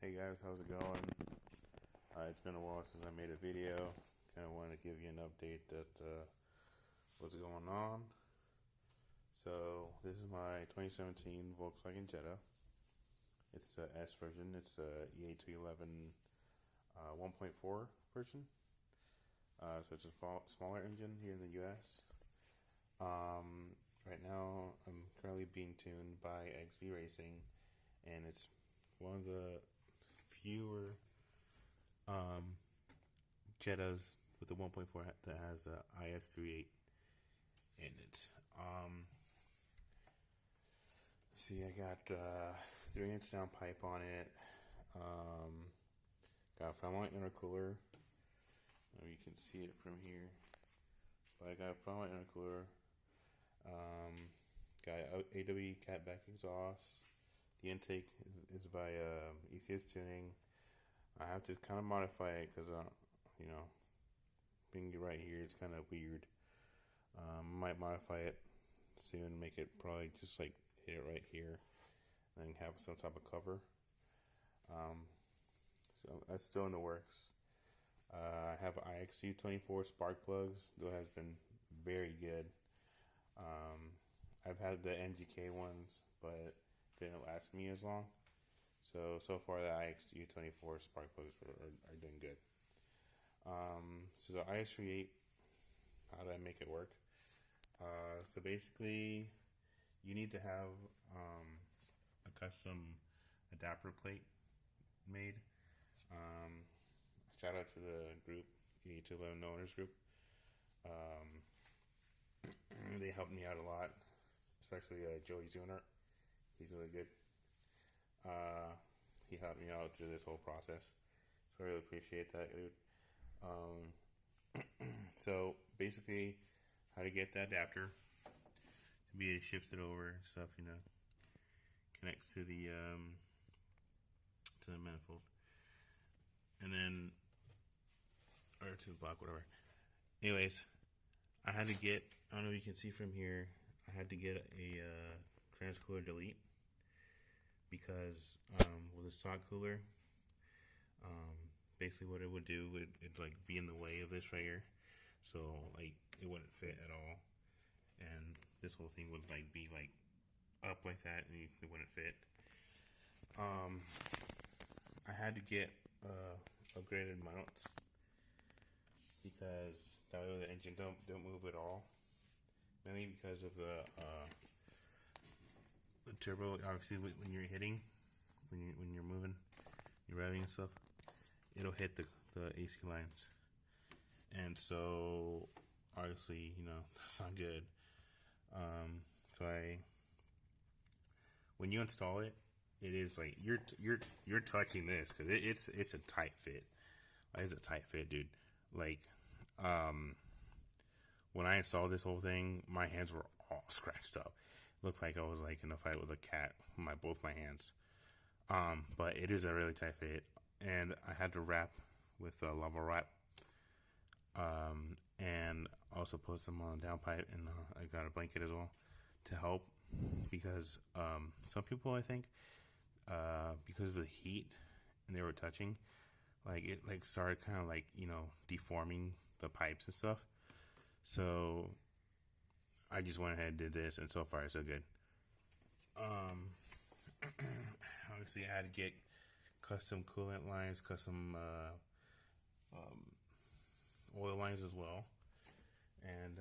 Hey guys, how's it going? It's been a while since I made a video. Kind of wanted to give you an update that what's going on. So this is my 2017 Volkswagen Jetta. It's the S version. It's the Ea211 1.4 version. So it's a smaller engine here in the U.S. Right now, I'm currently being tuned by XV Racing, and it's one of the fewer Jettas with the 1.4 that has the Is38 in it. See, I got 3-inch downpipe on it. Got a front intercooler. You can see it from here. But I got a front intercooler. Got AW catback exhaust. The intake is by ECS Tuning. I have to kind of modify it because, being right here, it's kind of weird. Might modify it soon, make it probably just like hit it right here, and then have some type of cover. So that's still in the works. I have Ea211 spark plugs. Those has been very good. I've had the NGK ones, but they didn't last me as long. So far the Ea211 spark plugs are doing good. So the Is38, how did I make it work? So basically, you need to have a custom adapter plate made. Shout out to the group, Ea211 owners group. They helped me out a lot, especially Joey Zunart. He's really good. He helped me out through this whole process, so I really appreciate that, dude. So basically, how to get the adapter to be able to shift it over and stuff, connects to the manifold, and then or to the block, whatever. Anyways, I had to get. I don't know if you can see from here. I had to get a transcooler delete because with a stock cooler, basically what it would do, it'd like be in the way of this right here, so like it wouldn't fit at all, and this whole thing would like be like up like that, and it wouldn't fit. I had to get upgraded mounts because that way the engine don't move at all. Mainly because of the turbo. Obviously, when you're hitting, when you're moving, you're revving and stuff, it'll hit the AC lines, and so obviously, that's not good. So when you install it, it is like you're touching this because it's a tight fit. It's a tight fit, dude. Like, when I installed this whole thing, my hands were all scratched up. It looked like I was like in a fight with a cat, both my hands. But it is a really tight fit, and I had to wrap with a lava wrap, and also put some on downpipe, and I got a blanket as well to help because some people, I think, because of the heat and they were touching, like it like started kind of like deforming the pipes and stuff. So I just went ahead and did this, and so far it's so good. Obviously, I had to get custom coolant lines, custom oil lines as well, and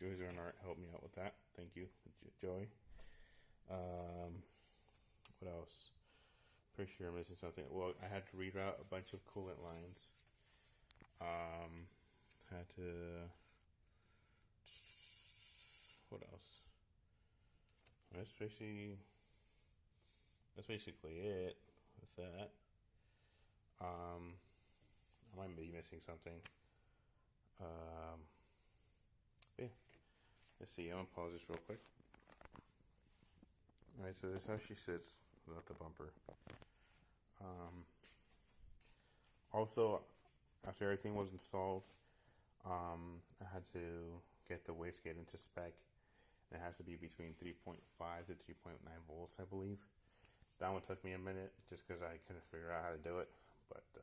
Joey Zernart helped me out with that. Thank you, Joey. What else? Pretty sure I'm missing something. Well, I had to reroute a bunch of coolant lines. Had to. What else? That's basically it with that. I might be missing something. Yeah. Let's see. I'm gonna pause this real quick. All right. So this is how she sits without the bumper. Also, after everything was installed, I had to get the wastegate into spec. It has to be between 3.5 to 3.9 volts, I believe. That one took me a minute just because I couldn't figure out how to do it, but I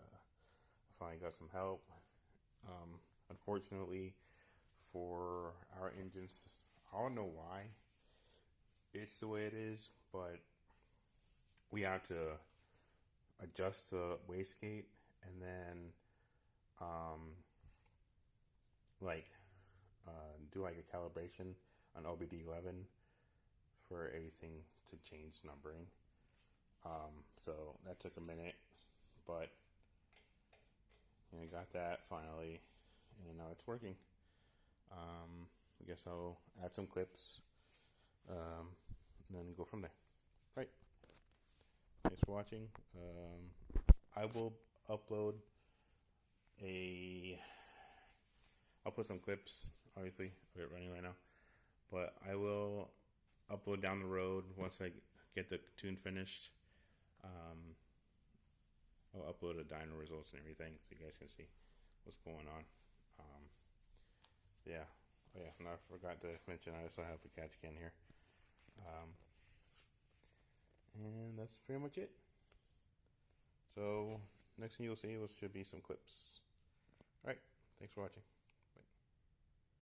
finally got some help. Unfortunately, for our engines, I don't know why it's the way it is, but we have to adjust the wastegate and then like do like a calibration on OBD11 for everything to change numbering. So that took a minute, but I got that finally, and now it's working. I guess I'll add some clips, and then go from there. Right. Thanks for watching. I will upload I'll put some clips, obviously, I have it running right now, but I will upload down the road once I get the tune finished. I'll upload the dyno results and everything so you guys can see what's going on. Yeah. Oh yeah, and I forgot to mention I also have a catch can here. And that's pretty much it. So next thing you'll see should be some clips. Alright, thanks for watching.